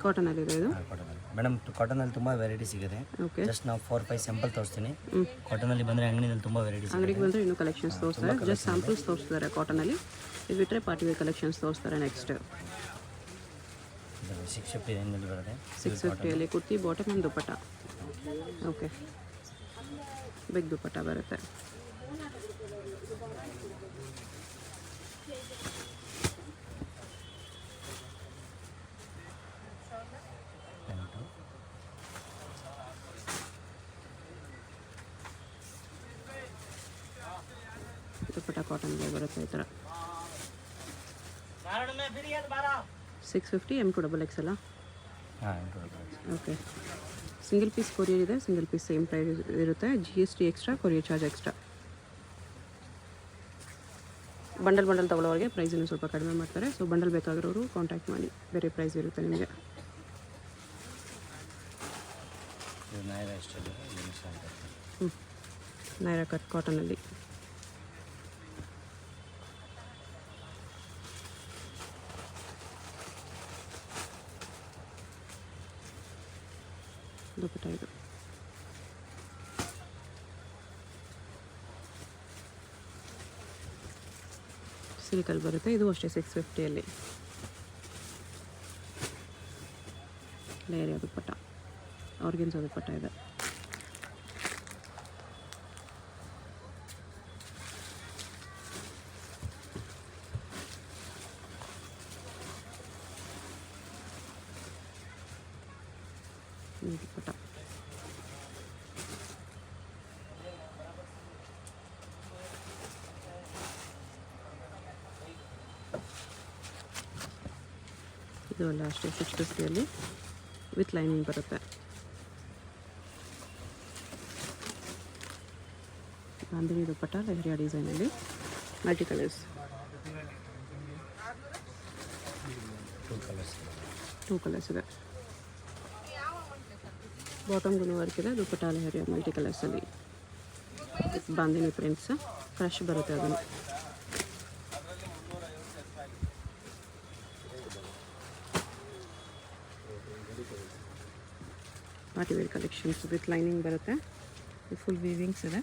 ಕಾಟನಲ್ಲಿದೆ ಇದು. ಕಾಟನಲ್ಲಿ ಮೇಡಮ್, ಕಾಟನಲ್ಲಿ ತುಂಬ ವೆರೈಟಿ ಸಿಗುತ್ತೆ. ಓಕೆ, ಜಸ್ಟ್ ನಾವು 4-5 ಸ್ಯಾಂಪಲ್ ತೋರಿಸ್ತೀನಿ. ಕಾಟನಲ್ಲಿ ಬಂದರೆ ಅಂಗಡಿನಲ್ಲಿ ತುಂಬ ವೆರೈಟೀಸ್ ಅಂಗಡಿಗೆ ಬಂದರೆ ಇನ್ನೂ ಕಲೆಕ್ಷನ್ಸ್ ತೋರಿಸ್ತಾರೆ. ಜಸ್ಟ್ ಸ್ಯಾಂಪಲ್ಸ್ ತೋರಿಸ್ತಾರೆ ಕಾಟನಲ್ಲಿ. ಇದು ಬಿಟ್ಟರೆ ಪಾರ್ಟಿ ವೇರ್ ಕಲೆಕ್ಷನ್ಸ್ ತೋರಿಸ್ತಾರೆ. ನೆಕ್ಸ್ಟ್ 650 ರೇಂಜಲ್ಲಿ ಬರುತ್ತೆ. 650 kurti, bottom and dupatta. Okay, big dupatta ಬರುತ್ತೆ. ದುಪ್ಪಟ್ಟ ಕಾಟನ್ಗೆ ಬರುತ್ತೆ ಈ ಥರ. 650 M2XX. Okay, single piece courier ಇದೆ. ಸಿಂಗಲ್ ಪೀಸ್ ಸೇಮ್ ಪ್ರೈಸ್ ಇರುತ್ತೆ. GST extra, courier charge extra. Bundle ತೊಗೊಳ್ಳೋರಿಗೆ ಪ್ರೈಸ್ ಇನ್ನೂ ಸ್ವಲ್ಪ ಕಡಿಮೆ ಮಾಡ್ತಾರೆ. ಸೊ ಬಂಡಲ್ ಬೇಕಾಗಿರೋರು ಕಾಂಟ್ಯಾಕ್ಟ್ ಮಾಡಿ, ಬೇರೆ ಪ್ರೈಸ್ ಇರುತ್ತೆ ನಿಮಗೆ. ನೈರಾ ಕಟ್ ಕಾಟನಲ್ಲಿ. ದುಪ್ಪಟ್ಟ ಇದು. ಸಿಲ್ಕಲ್ಲಿ ಬರುತ್ತೆ. ಇದು ಅಷ್ಟೇ 650. ಲೇಯರ್ ದುಪ್ಪಟ್ಟ, ಆರ್ಗೆನ್ಸಾ ದುಪ್ಪಟ್ಟ ಇದೆ. ದುಪ್ಪಟ್ಟ ಇದು ಅಲ್ಲ ಅಷ್ಟೇ 650 ವಿತ್ ಲೈನಿಂಗ್ ಬರುತ್ತೆ. ಬಾಂದಿನಿ ದುಪ್ಪಟ್ಟ ಲೆಹರಿಯಾ ಡಿಸೈನಲ್ಲಿ, ಮಲ್ಟಿ ಕಲರ್ಸ್. 2 ಕಲರ್ಸ್ ಇದೆ. ಬಾಟಮ್ಗೂ ವರ್ಕ್ ಇದೆ. ದುಪ್ಪಟ್ಟ ಲೆಹರಿಯಾ ಮಲ್ಟಿ ಕಲರ್ಸಲ್ಲಿ. ಬಾಂದಿನಿ ಪ್ರಿಂಟ್ಸ್ ಫ್ರೆಶ್ ಬರುತ್ತೆ. ಅದನ್ನು party wear collections with lining ಬರುತ್ತೆ. ಫುಲ್ ವೀವಿಂಗ್ಸ್ ಇದೆ.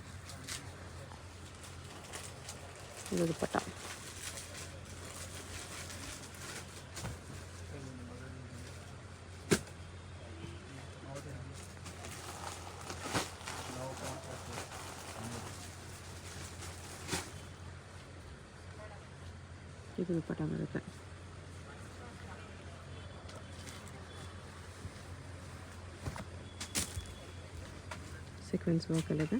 ಇದು ದುಪ್ಪಟ್ಟ. ಇದು ದುಪ್ಪಟ್ಟ ಬರುತ್ತೆ. ಸೀಕ್ವೆನ್ಸ್ ವರ್ಕಲ್ಲಿದೆ.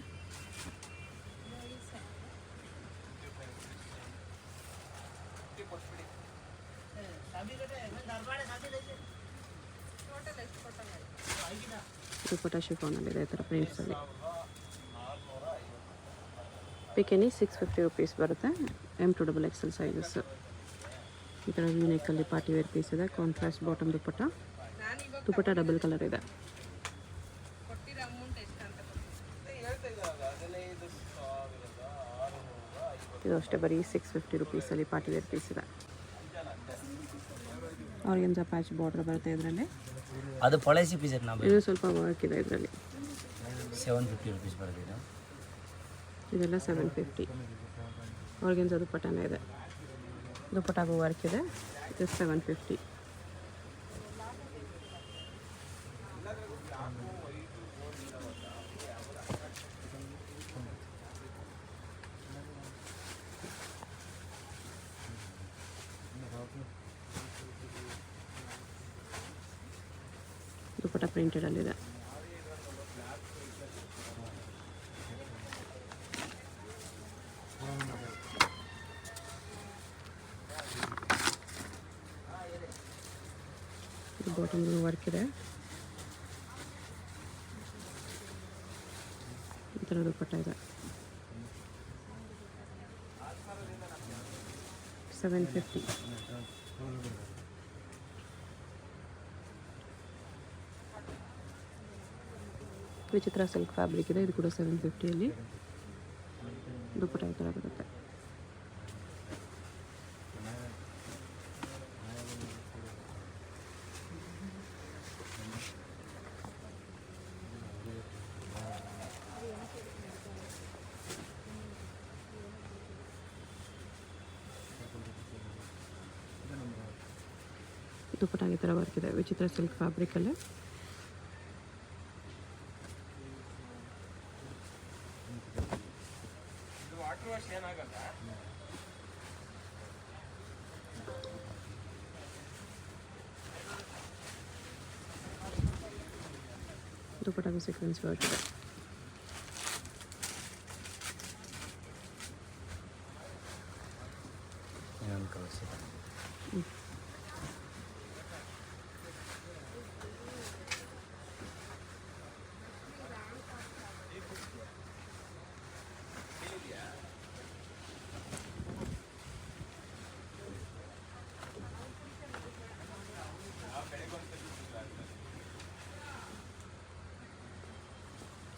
ದುಪ್ಪಟ್ಟ ಶಿಫಾನಲ್ಲಿದೆ ಈ ಥರ ಪ್ರಿಂಟ್ಸಲ್ಲಿ. ಪಿಕೆನಿ 650 ರುಪೀಸ್ ಬರುತ್ತೆ. M2XXL sizes. ಈ ಥರ ಯೂನಿಕಲ್ಲಿ ಪಾರ್ಟಿ ವೇರ್ ಪೀಸ್ ಇದೆ. ಕಾಂಟ್ರಾಸ್ಟ್ ಬಾಟಮ್ ದುಪ್ಪಟ್ಟ. ದುಪ್ಪಟ್ಟ ಡಬಲ್ ಕಲರ್ ಇದೆ. ಇದು ಅಷ್ಟೇ ಬರೀ 650 ರುಪೀಸಲ್ಲಿ ಪಾರ್ಟಿ ವೇರ್ ಪೀಸ್ ಇದೆ. ಆರ್ಗೆನ್ಸಾ ಪ್ಯಾಚ್ ಬಾರ್ಡರ್ ಬರುತ್ತೆ ಇದರಲ್ಲಿ. ಅದು ಪಾಲಿಸಿ ಪೀಸ್ ಇದು ಸ್ವಲ್ಪ ವರ್ಕ್ ಇದೆ ಇದರಲ್ಲಿ. 750 ರುಪೀಸ್ ಬರುತ್ತೆ ಇದು. ಇದೆಲ್ಲ 750. ಆರ್ಗೆನ್ಸಾ ದುಪ್ಪಟ್ಟನೇ ಇದೆ. ದುಪ್ಪಟ್ಟಾಗೂ ವರ್ಕ್ ಇದೆ. ಇದು 750. ದುಪ್ಪಟ್ಟ ಪ್ರಿಂಟೆಡಲ್ಲಿದೆ. ಬಾಟಮ್ ವರ್ಕ್ ಇದೆ. ಈ ಥರ ದುಪ್ಪಟ್ಟ ಇದೆ. 750. ವಿಚಿತ್ರ ಸಿಲ್ಕ್ ಫ್ಯಾಬ್ರಿಕ್ ಇದೆ. ಇದು ಕೂಡ 750 ದುಪ್ಪಟ್ಟ ಈ ಥರ ಬರುತ್ತೆ. ದುಪ್ಪಟ್ಟಾಗಿ ಈ ಥರ ವರ್ಕ್ ಇದೆ, ವಿಚಿತ್ರ ಸಿಲ್ಕ್ ಫ್ಯಾಬ್ರಿಕಲ್ಲಿ. ದುಪ್ಪಟ್ಟಾಗಿ ಸೀಕ್ವೆನ್ಸ್ ವರ್ಕ್ ಇದೆ. ಇನ್ನೊಂದು ಕಲರ್ಸ್ ಇದೆ.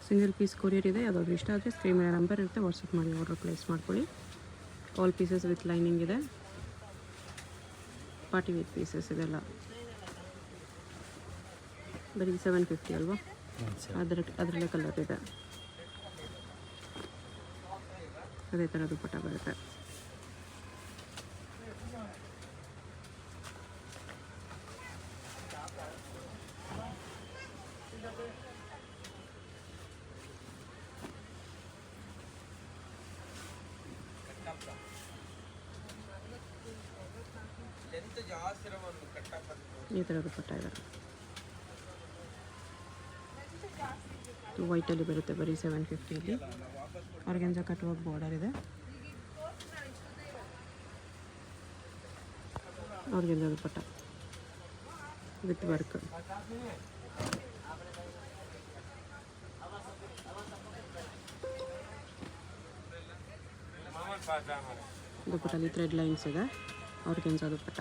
ಸಿಂಗಲ್ ಪೀಸ್ ಕೊರಿಯರ್ ಇದೆ. ಯಾವುದಾದ್ರು ಇಷ್ಟ ಆದರೆ ಸ್ಕ್ರೀನ್ ಮೇಲೆ ನಂಬರ್ ಇರುತ್ತೆ, ವಾಟ್ಸಪ್ ಮಾಡಿ ಆರ್ಡರ್ ಪ್ಲೇಸ್ ಮಾಡ್ಕೊಳ್ಳಿ. ಆಲ್ ಪೀಸಸ್ ವಿತ್ ಲೈನಿಂಗ್ ಇದೆ. ಪಾರ್ಟಿ ವೇರ್ ಪೀಸಸ್ ಇದೆಲ್ಲ ಬರೀ 750 ಅಲ್ವಾ? ಅದರಲ್ಲೇ ಕಲರ್ ಇದೆ. ಅದೇ ಥರ ದುಪ್ಪಟ್ಟ ಬರುತ್ತೆ. ಈ ಥರ ದುಪ್ಪಟ್ಟ ಇದೆ. ವೈಟಲ್ಲಿ ಬರುತ್ತೆ ಬರೀ 750. ಆರ್ಗೆನ್ಜಾ ಕಟ್ವರ್ಕ್ ಬಾರ್ಡರ್ ಇದೆ. ಆರ್ಗೆನ್ಜಾ ದುಪ್ಪಟ್ಟ ವಿತ್ ವರ್ಕ್. ದುಪ್ಪಟ್ಟಲ್ಲಿ ಥ್ರೆಡ್ ಲೈನ್ಸ್ ಇದೆ. ಆರ್ಗೆನ್ಜಾ ದುಪ್ಪಟ್ಟ.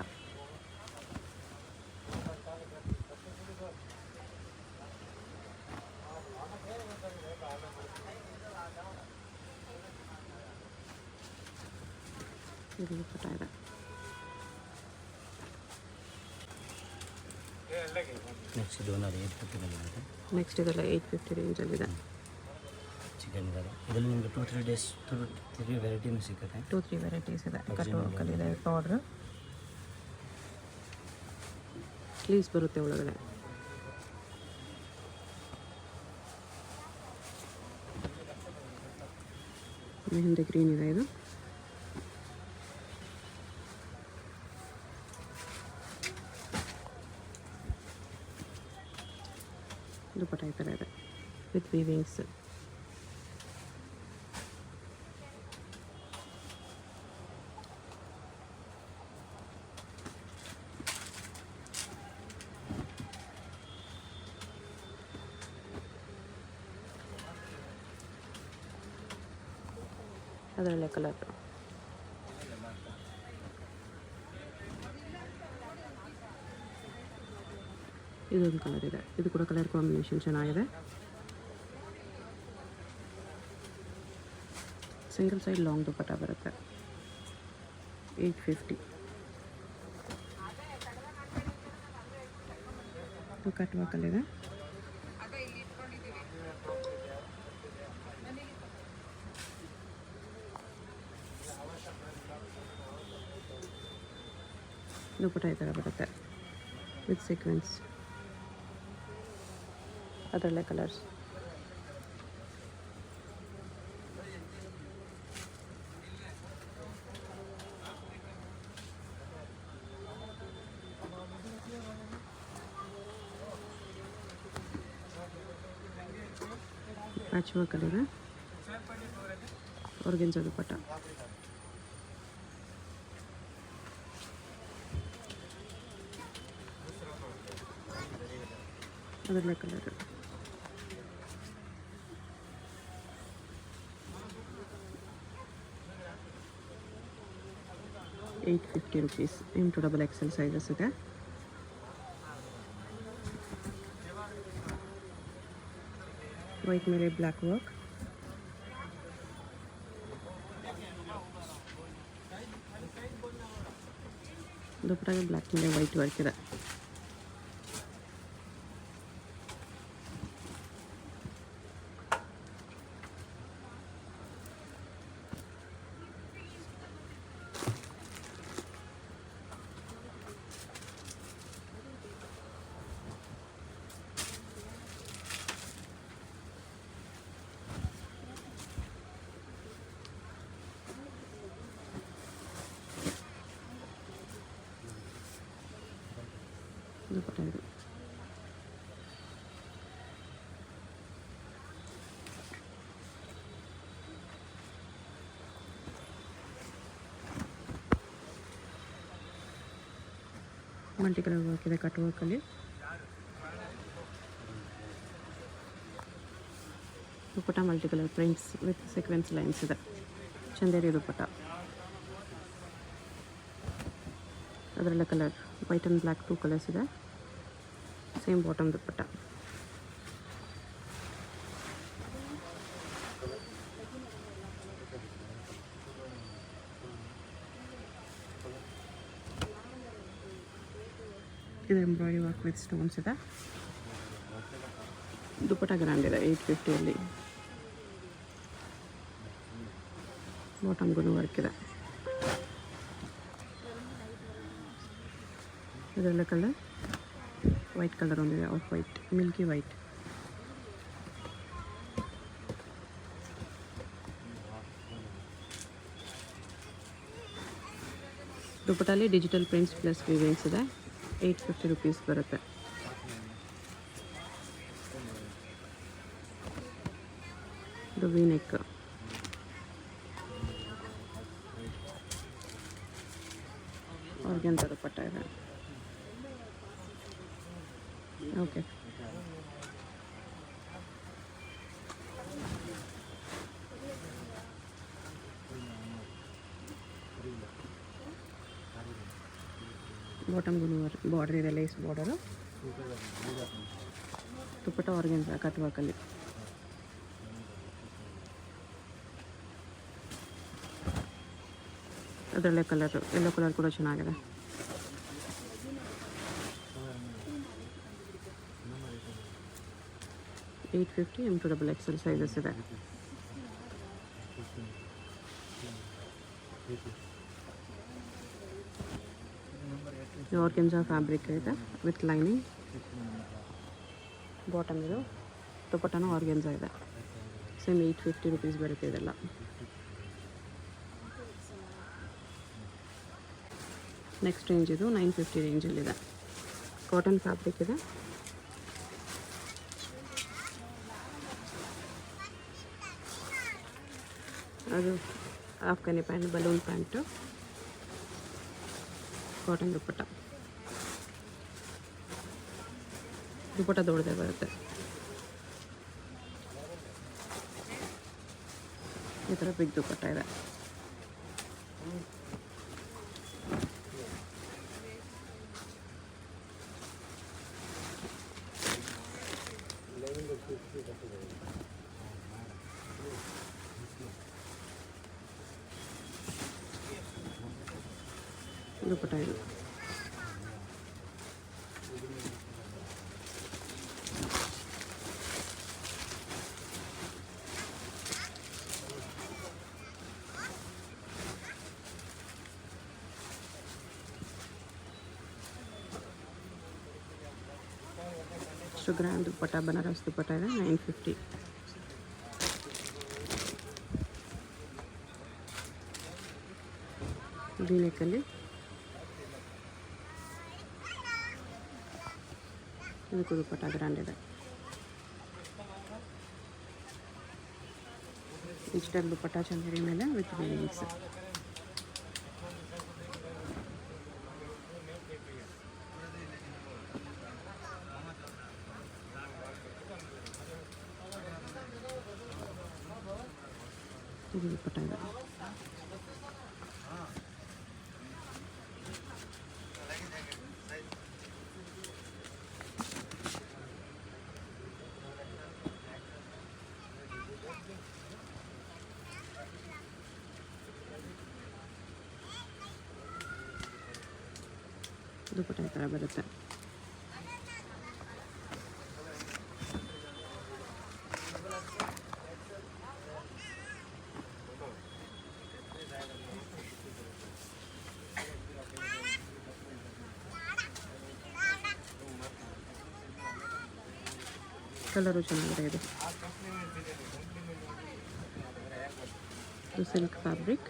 ಇದು ದುಪ್ಪಟ್ಟ ಇದೆ. ನೆಕ್ಸ್ಟ್ ಇದು 850 ಇದೆ. ನೆಕ್ಸ್ಟ್ ಇದೆಲ್ಲ 850 ರೇಂಜಲ್ಲಿದೆ. ಚಿಕನ್ ಇದೆ. ಇದರಲ್ಲಿ ನಿಮಗೆ 2-3 ಡೇಸ್ 2-3 ವೆರೈಟಿನೂ ಸಿಗುತ್ತೆ. 2-3 ವೆರೈಟೀಸ್ ಇದೆ. ಕಟ್ ವರ್ಕಲ್ಲಿದೆ. ಬಾರ್ಡ್ರ್ ಸ್ಲೀವ್ಸ್ ಬರುತ್ತೆ ಒಳಗಡೆ. ಹಿಂದೆ ಗ್ರೀನ್ ಇದೆ. ಇದು ದುಪ್ಪಟ್ಟ ಈ ಥರ ಇದೆ ವಿತ್ ವೀವಿಂಗ್ಸ್. ಅದರಲ್ಲೇ ಕಲರ್. ಇದೊಂದು ಕಲರ್ ಇದೆ. ಇದು ಕೂಡ ಕಲರ್ ಕಾಂಬಿನೇಷನ್ ಚೆನ್ನಾಗಿದೆ. ಸಿಂಗಲ್ ಸೈಡ್ ಲಾಂಗ್ ದುಪ್ಪಟ್ಟ ಬರುತ್ತೆ. 850. ಕಟ್ ವರ್ಕಲ್ಲಿದೆ. ದುಪ್ಪಟ್ಟ ಈ ಥರ ಬರುತ್ತೆ ವಿತ್ ಸೀಕ್ವೆನ್ಸ್. ಅದರಲ್ಲೇ ಕಲರ್ಸ್. ಪ್ಯಾಚ್ ವರ್ಕಲ್ಲಿದೆ. ಆರ್ಗೆನ್ಜಾ ದುಪ್ಪಟ್ಟ. ಅದರಲ್ಲೇ ಕಲರ್. ₹850. M2 XXL ಸೈಜಸ್ ಇದೆ. ವೈಟ್ ಮೇಲೆ ಬ್ಲ್ಯಾಕ್ ವರ್ಕ್. ದುಪ್ಪಟ್ಟಾಗೆ ಬ್ಲ್ಯಾಕ್ ಮೇಲೆ ವೈಟ್ ವರ್ಕ್ ಇದೆ. ದುಪ್ಪಟ್ಟ ಇದು. ಮಲ್ಟಿ ಕಲರ್ ವರ್ಕ್ ಇದೆ, ಕಟ್ ವರ್ಕಲ್ಲಿ. Dupatta multi colour prints with sequins lines ಇದೆ. ಚಂದೇರಿ ದುಪ್ಪಟ್ಟ. ಅದರಲ್ಲೇ colour white and black 2 colours ಇದೆ. ಸೇಮ್ ಬಾಟಮ್ ದುಪ್ಪಟ್ಟ. ಇದು ಎಂಬ್ರಾಯ್ಡ್ರಿ ವರ್ಕ್ ವಿತ್ ಸ್ಟೋನ್ಸ್ ಇದೆ. ದುಪ್ಪಟ್ಟ ಗ್ರ್ಯಾಂಡ್ ಇದೆ, 850 ಬಾಟಮ್ಗೂ ವರ್ಕ್ ಇದೆ. ಇದೆಲ್ಲ ಕಲರ್ ವೈಟ್ ಕಲರ್ ಒಂದಿದೆ, ಆಫ್ ವೈಟ್, ಮಿಲ್ಕಿ ವೈಟ್. ದುಪ್ಪಟ್ಟಲ್ಲಿ ಡಿಜಿಟಲ್ ಪ್ರಿಂಟ್ಸ್ ಪ್ಲಸ್ ವಿವಿಂಗ್ಸ್ ಇದೆ. 850 ರುಪೀಸ್ ಬರುತ್ತೆ. ಇದು ವಿ ನೆಕ್. ಆರ್ಗೆನ್ಜಾ ದುಪ್ಪಟ್ಟ ಇದೆ. ಓಕೆ, ಬಾಟಮ್ಗೂ ಬಾರ್ಡರ್ ಇದೆ, ಲೇಸ್ ಬಾರ್ಡರು. ದುಪ್ಪಟ್ಟ ಆರ್ಗೆನ್ಜಾ ಕಟ್ ವರ್ಕಲ್ಲಿ. ಅದರಲ್ಲೇ ಕಲರ್ ಯೆಲ್ಲೋ ಕಲರ್ ಕೂಡ ಚೆನ್ನಾಗಿದೆ. $850 M2XL ಸೈಜಸ್ ಇದೆ. ಆರ್ಗೆನ್ಜಾ ಫ್ಯಾಬ್ರಿಕ್ ಇದೆ ವಿತ್ ಲೈನಿಂಗ್. ಬಾಟಮ್ ಇದು. ದುಪ್ಪಟ್ಟನೂ ಆರ್ಗೆನ್ಜಾ ಇದೆ. ಸೇಮ್ 850 ರುಪೀಸ್ ಬರುತ್ತೆ ಇದೆಲ್ಲ. ನೆಕ್ಸ್ಟ್ ರೇಂಜ್ ಇದು 950 ರೇಂಜಲ್ಲಿದೆ. ಕಾಟನ್ ಫ್ಯಾಬ್ರಿಕ್ ಇದೆ. ಅದು Afghani pant, balloon pant, cotton ದುಪ್ಪಟ್ಟ. ದುಪ್ಪಟ್ಟ ದೊಡ್ಡದೇ ಬರುತ್ತೆ. ಈ ಥರ ಬಿಗ್ ದುಪ್ಪಟ್ಟ ಇದೆ. ದುಪ್ಪಟ್ಟ ಇದು. ಇಷ್ಟು ಗ್ರ್ಯಾಂಡ್ ದುಪ್ಪಟ್ಟ, ಬನಾರಸ್ ದುಪ್ಪಟ್ಟ ಇದೆ. 950. ವಿ ನೆಕ್ಕಲ್ಲಿ ಇದಕ್ಕೂ ದುಪ್ಪಟ್ಟ ಗ್ರ್ಯಾಂಡ್ ಇದೆ. ಡಿಜಿಟಲ್ ದುಪ್ಪಟ್ಟ ಚಂದೇರಿ ಮೇಲೆ ವಿತ್ ವೀವಿಂಗ್ಸ್. ಇದು ದುಪ್ಪಟ್ಟ ಇದೆ. ದುಪ್ಪಟ್ಟ ಈ ಥರ ಬರುತ್ತೆ. ಕಲರು ಚೆನ್ನಾಗಿದೆ ಇದು. Silk fabric.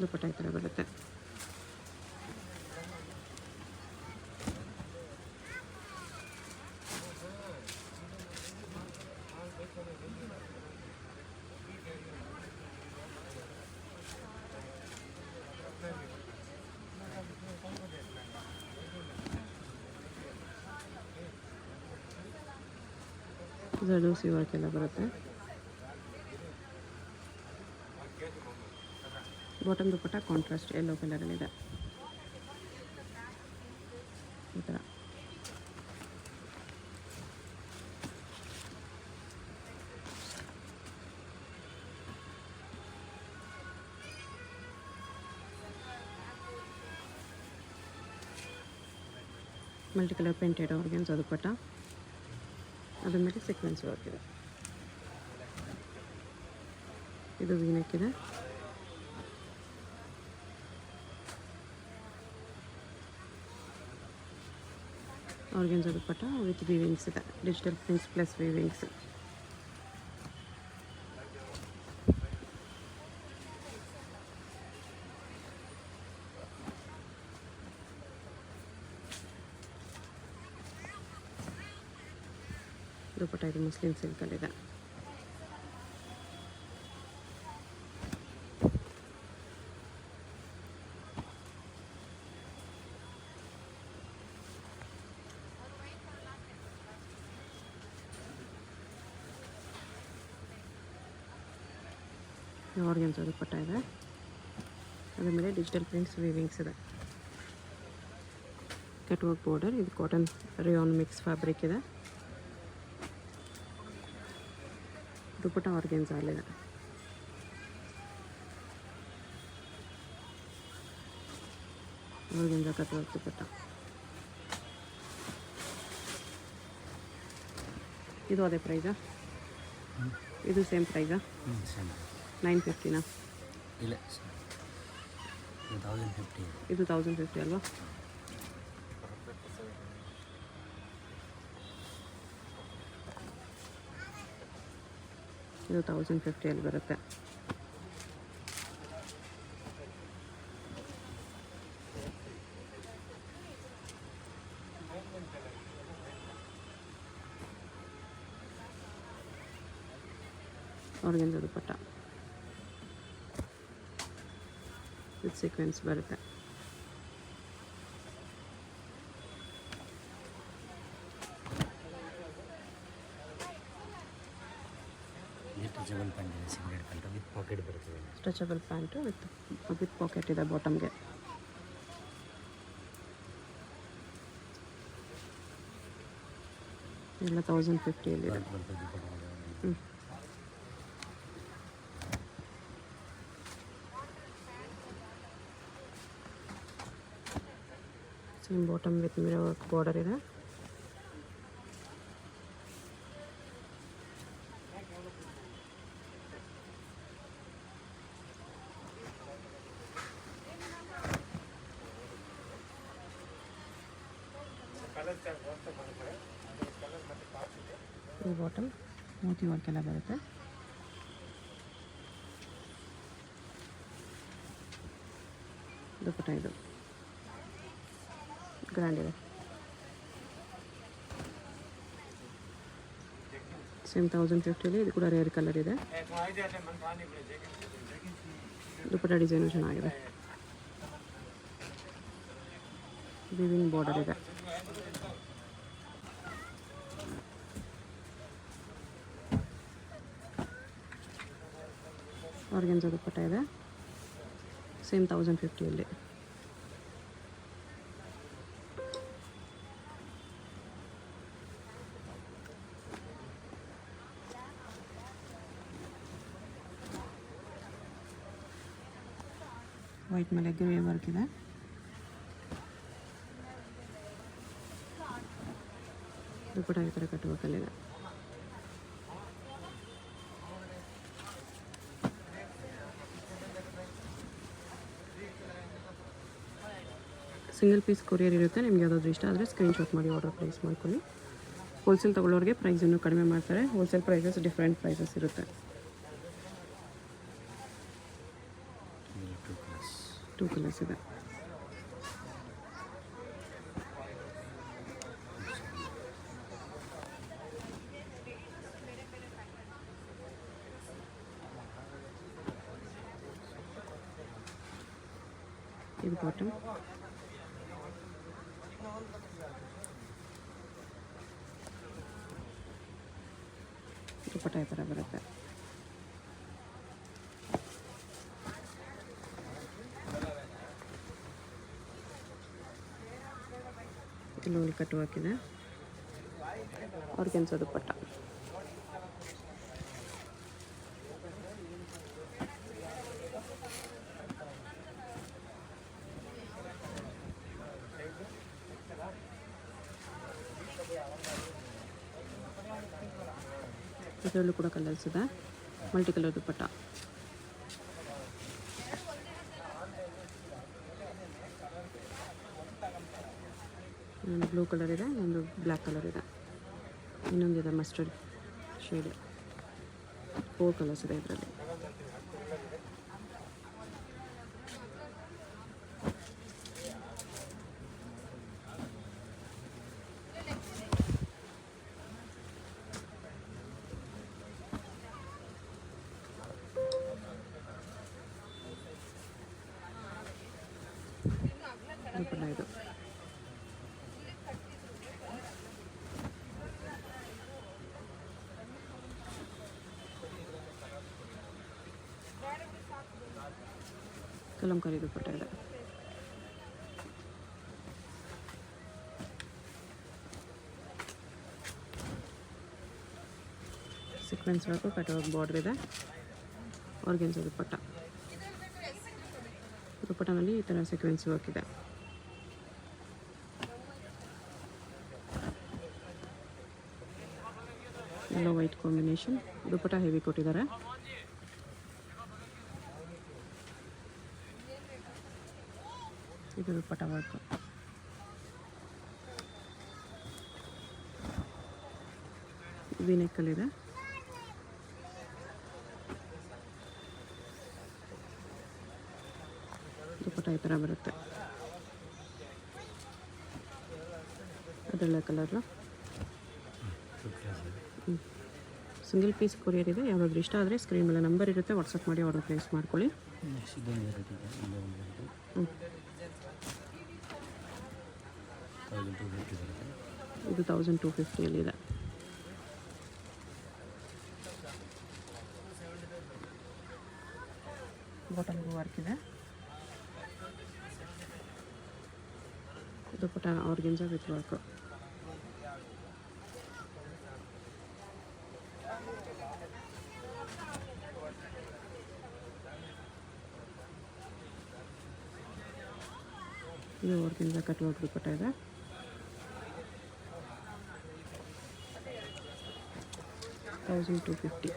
ದುಪ್ಪಟ್ಟ ಈ ಥರ ಬರುತ್ತೆ. ಜರ್ದೋಸಿ ವರ್ಕ್ ಎಲ್ಲ ಬರುತ್ತೆ. ಬಾಟಮ್ ದುಪ್ಪಟ್ಟ ಕಾಂಟ್ರಾಸ್ಟ್ ಯೆಲ್ಲೋ ಕಲರಲ್ಲಿದೆ ಈ ಥರ. ಮಲ್ಟಿ ಕಲರ್ ಪ್ರಿಂಟೆಡ್ ಆರ್ಗನ್ಸ್ ದುಪ್ಪಟ್ಟ, ಅದ್ರ ಮೇಲೆ ಸೀಕ್ವೆನ್ಸ್ ವರ್ಕ್ ಇದೆ. ಇದು ವೀನೆಕ್ ಇದೆ. ಆರ್ಗನ್ಸ್ ದುಪ್ಪಟ್ಟ ವಿತ್ ವೀವಿಂಗ್ಸ್ ಇದೆ, ಡಿಜಿಟಲ್ ಪ್ರಿಂಟ್ಸ್ ಪ್ಲಸ್ ವೀವಿಂಗ್ಸ್. ದುಪ್ಪಟ್ಟ ಇದು ಮುಸ್ಲಿಂ ಸಿಲ್ಕಲ್ಲಿದೆ. ಆರ್ಗನ್ಸ್ ದುಪ್ಪಟ್ಟ ಇದೆ, ಅದ್ರ ಮೇಲೆ ಡಿಜಿಟಲ್ ಪ್ರಿಂಟ್ಸ್ ವೀವಿಂಗ್ಸ್ ಇದೆ. ಕಟ್ ವರ್ಕ್ ಬಾರ್ಡರ್, ಇದು ಕಾಟನ್ ರೇಯಾನ್ ಮಿಕ್ಸ್ ಫ್ಯಾಬ್ರಿಕ್ ಇದೆ. ದುಪ್ಪಟ್ಟ ಆರ್ಗನ್ಸ್ ಅಲ್ಲಿದೆ. ಆರ್ಗನ್ಸ್ ಕಟ್ ವರ್ಕ್ ದುಪ್ಪಟ್ಟ. ಇದು ಅದೇ ಪ್ರೈಸಾ? ಇದು ಸೇಮ್ ಪ್ರೈಸಾ? 950ನಾ? ಇಲ್ಲ, 1050. ಇದು 1050 ಅಲ್ವಾ? ಇದು 1050 ಬರುತ್ತೆ. ಆರ್ಗನ್ಸ್ ದುಪ್ಪಟ್ಟ ವಿತ್ ಸೀಕ್ವೆನ್ಸ್ ಬರುತ್ತೆ. ಸ್ಟ್ರೆಚಬಲ್ ಪ್ಯಾಂಟ್ ಇದೆ, ಸಿಂಗಲ್ ಪ್ಯಾಂಟ್ ವಿತ್ ಪಾಕೆಟ್ ಬರ್ತದೆ. ಸ್ಟ್ರೆಚಬಲ್ ಪ್ಯಾಂಟು ವಿತ್ ಪಾಕೆಟ್ ಇದೆ ಬಾಟಮ್ಗೆ. ಎಲ್ಲ 1050 ಹ್ಞೂ. Same bottom with mirror work border ಇದೆ. ಈ ಬಾಟಮ್ ಮೋತಿ ವರ್ಕ್ ಎಲ್ಲ ಬರುತ್ತೆ. ದುಪ್ಪಟ್ಟ ಇದು ಗ್ರ್ಯಾಂಡ್ ಇದೆ. ಸೇಮ್ 1050 ಇದು ಕೂಡ ರೇರ್ ಕಲರ್ ಇದೆ. ದುಪ್ಪಟ್ಟ ಡಿಸೈನು ಚೆನ್ನಾಗಿದೆ. ವಿವಿಂಗ್ ಬಾರ್ಡರ್ ಇದೆ. ಆರ್ಗನ್ಸ್ ದುಪ್ಪಟ್ಟ ಇದೆ, ಸೇಮ್ 1050. ವೈಟ್ ಮೇಲೆ ಗ್ರೇ ವರ್ಕ್ ಇದೆ. ದುಪ್ಪಟ್ಟ ಈ ಥರ ಕಟ್ಟುವಕಲ್ಲಿದೆ. ಸಿಂಗಲ್ ಪೀಸ್ ಕೊರಿಯರ್ ಇರುತ್ತೆ. ನಿಮ್ಗೆ ಯಾವುದಾದ್ರೂ ಇಷ್ಟ ಆದರೆ ಸ್ಕ್ರೀನ್ಶಾಟ್ ಮಾಡಿ ಆರ್ಡರ್ ಪ್ಲೇಸ್ ಮಾಡ್ಕೊಳ್ಳಿ. ಹೋಲ್ಸೇಲ್ ತೊಗೊಳ್ಳೋರಿಗೆ ಪ್ರೈಸ್ ಇನ್ನೂ ಕಡಿಮೆ ಮಾಡ್ತಾರೆ. ಹೋಲ್ಸೇಲ್ ಪ್ರೈಸಸ್ ಡಿಫ್ರೆಂಟ್ ಪ್ರೈಸಸ್ ಇರುತ್ತೆ. 2 ಕಲರ್ಸ್ ಇದೆ. ಇದು ಬಾಟಮ್, ದುಪ್ಪಟ್ಟ ಈ ಥರ ಬರುತ್ತೆ. ಲೋಲ್ ಕಟ್ಟು ಹಾಕಿದೆ, ಆರ್ಗೆನ್ಸಾ ದುಪ್ಪಟ್ಟ. ಇದರಲ್ಲೂ ಕೂಡ ಕಲರ್ಸ್ ಇದೆ, ಮಲ್ಟಿ ಕಲರ್ ದುಪ್ಪಟ್ಟ. ಒಂದು ಬ್ಲೂ ಕಲರ್ ಇದೆ, ಒಂದು ಬ್ಲ್ಯಾಕ್ ಕಲರ್ ಇದೆ, ಇನ್ನೊಂದಿದೆ ಮಸ್ಟರ್ಡ್ ಶೇಡ್. 4 ಕಲರ್ಸ್ ಇದೆ ಇದರಲ್ಲಿ. ದುಪ್ಪಟ್ಟ ಇದು. ಕಲಂಕಾರಿ ದುಪ್ಪಟ್ಟ ಇದೆ. ಸೀಕ್ವೆನ್ಸ್ ವರ್ಕು, ಕಟ್ವರ್ಕ್ ಬಾರ್ಡರ್ ಇದೆ, ಆರ್ಗೆನ್ಸಾ ದುಪ್ಪಟ್ಟ. ದುಪ್ಪಟ್ಟನಲ್ಲಿ ಈ ಥರ ಸೀಕ್ವೆನ್ಸ್ ವರ್ಕ್ ಇದೆ. ಎಲ್ಲ ವೈಟ್ ಕಾಂಬಿನೇಷನ್. ದುಪ್ಪಟ್ಟ ಹೆವಿ ಕೊಟ್ಟಿದ್ದಾರೆ. ಇದು ದುಪ್ಪಟ್ಟ ವರ್ಕ್. ವಿನೆಕ್ಕಲ್ಲಿದೆ. ದುಪ್ಪಟ್ಟ ಈ ಥರ ಬರುತ್ತೆ. ಅದೆಲ್ಲ ಕಲರು. ಸಿಂಗಲ್ ಪೀಸ್ ಕೊರಿಯರ್ ಇದೆ. ಯಾವಾಗಲೂ ಇಷ್ಟ ಆದರೆ ಸ್ಕ್ರೀನ್ ಮೇಲೆ ನಂಬರ್ ಇರುತ್ತೆ, ವಾಟ್ಸಪ್ ಮಾಡಿ ಆರ್ಡರ್ ಪ್ಲೇಸ್ ಮಾಡ್ಕೊಳ್ಳಿ. ಇದು 1250 ಬಾಟಮ್ಗೂ ವರ್ಕ್ ಇದೆ. ದುಪ್ಪಟ್ಟ ಆರ್ಗೆನ್ಸಾ ವಿತ್ ವರ್ಕ್. ಇದು ಆರ್ಗೆನ್ಸಾ ಕಟ್ ವರ್ಕ್ ದುಪ್ಪಟ್ಟ ಇದೆ. $1250.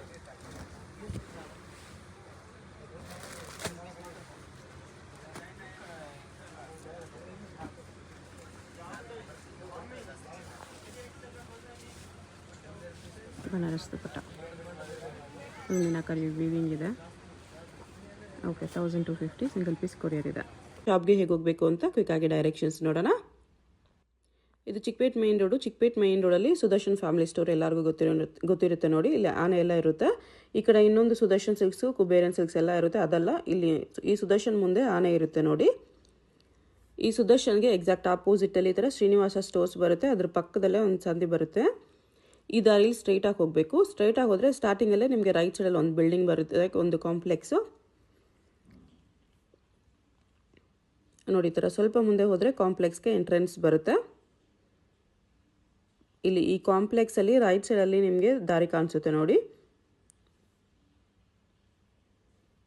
ಬನಾರಸ್ ದುಪ್ಪಟ್ಟ. ಮೀನಾಕರಿ ವೀವಿಂಗ್ ಇದೆ. ಓಕೆ, 1250 ಸಿಂಗಲ್ ಪೀಸ್ ಕೊರಿಯರ್ ಇದೆ. ಶಾಪ್ಗೆ ಹೇಗೆ ಹೋಗಬೇಕು ಅಂತ ಕ್ವಿಕ್ಕಾಗಿ ಡೈರೆಕ್ಷನ್ಸ್ ನೋಡೋಣ. ಇದು Chickpet main road. Chickpet main ರೋಡಲ್ಲಿ ಸುದರ್ಶನ್ ಫ್ಯಾಮಿಲಿ ಸ್ಟೋರ್ ಎಲ್ಲರಿಗೂ ಗೊತ್ತಿರುತ್ತೆ ನೋಡಿ. ಇಲ್ಲಿ ಆನೆ ಎಲ್ಲ ಇರುತ್ತೆ. ಈ ಕಡೆ ಇನ್ನೊಂದು ಸುದರ್ಶನ್ ಸಿಲ್ಕ್ಸು, ಕುಬೇರನ್ ಸಿಲ್ಕ್ಸ್ ಎಲ್ಲ ಇರುತ್ತೆ. ಅದಲ್ಲ, ಇಲ್ಲಿ ಈ ಸುದರ್ಶನ್ ಮುಂದೆ ಆನೆ ಇರುತ್ತೆ ನೋಡಿ. ಈ ಸುದರ್ಶನ್ಗೆ ಎಕ್ಸಾಕ್ಟ್ ಆಪೋಸಿಟಲ್ಲಿ ಈ ಥರ ಶ್ರೀನಿವಾಸ ಸ್ಟೋರ್ಸ್ ಬರುತ್ತೆ. ಅದ್ರ ಪಕ್ಕದಲ್ಲೇ ಒಂದು ಸಂದಿ ಬರುತ್ತೆ. ಈ ದಾರಿಲಿ ಸ್ಟ್ರೈಟಾಗಿ ಹೋಗಬೇಕು. ಸ್ಟ್ರೈಟಾಗಿ ಹೋದರೆ ಸ್ಟಾರ್ಟಿಂಗಲ್ಲೇ ನಿಮಗೆ ರೈಟ್ ಸೈಡಲ್ಲಿ ಒಂದು ಬಿಲ್ಡಿಂಗ್ ಬರುತ್ತೆ, ಒಂದು ಕಾಂಪ್ಲೆಕ್ಸು ನೋಡಿ. ಈ ಥರ ಸ್ವಲ್ಪ ಮುಂದೆ ಹೋದರೆ ಕಾಂಪ್ಲೆಕ್ಸ್ಗೆ ಎಂಟ್ರೆನ್ಸ್ ಬರುತ್ತೆ. ಇಲ್ಲಿ ಈ ಕಾಂಪ್ಲೆಕ್ಸಲ್ಲಿ ರೈಟ್ ಸೈಡಲ್ಲಿ ನಿಮಗೆ ದಾರಿ ಕಾಣಿಸುತ್ತೆ ನೋಡಿ.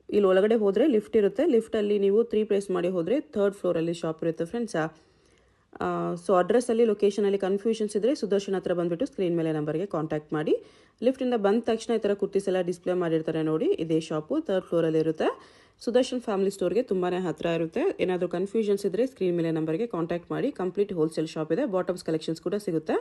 ಇಲ್ಲಿ ಒಳಗಡೆ ಹೋದರೆ ಲಿಫ್ಟ್ ಇರುತ್ತೆ. ಲಿಫ್ಟಲ್ಲಿ ನೀವು 3 ಪ್ಲೇಸ್ ಮಾಡಿ ಹೋದರೆ 3rd ಫ್ಲೋರಲ್ಲಿ ಶಾಪ್ ಇರುತ್ತೆ ಫ್ರೆಂಡ್ಸ್. ಸೊ ಅಡ್ರೆಸ್ಸಲ್ಲಿ ಲೊಕೇಶನಲ್ಲಿ ಕನ್ಫ್ಯೂಷನ್ಸ್ ಇದ್ದರೆ ಸುದರ್ಶನ್ ಹತ್ರ ಬಂದುಬಿಟ್ಟು ಸ್ಕ್ರೀನ್ ಮೇಲೆ ನಂಬರ್ಗೆ ಕಾಂಟ್ಯಾಕ್ಟ್ ಮಾಡಿ. ಲಿಫ್ಟಿಂದ ಬಂದ ತಕ್ಷಣ ಈ ಥರ ಕುರ್ತೀಸ್ ಎಲ್ಲ ಡಿಸ್ಪ್ಲೇ ಮಾಡಿರ್ತಾರೆ ನೋಡಿ. ಇದೇ ಶಾಪು 3rd ಫ್ಲೋರಲ್ಲಿ ಇರುತ್ತೆ. ಸುದರ್ಶನ್ ಫ್ಯಾಮಿಲಿ ಸ್ಟೋರ್ಗೆ ತುಂಬಾ ಹತ್ತಿರ ಇರುತ್ತೆ. ಏನಾದರೂ ಕನ್ಫ್ಯೂಷನ್ಸ್ ಇದ್ದರೆ ಸ್ಕ್ರೀನ್ ಮೇಲೆ ನಂಬರ್ಗೆ ಕಾಂಟ್ಯಾಕ್ಟ್ ಮಾಡಿ. ಕಂಪ್ಲೀಟ್ ಹೋಲ್ಸೇಲ್ ಶಾಪ್ ಇದೆ. ಬಾಟಮ್ಸ್ ಕಲೆಕ್ಷನ್ಸ್ ಕೂಡ ಸಿಗುತ್ತೆ.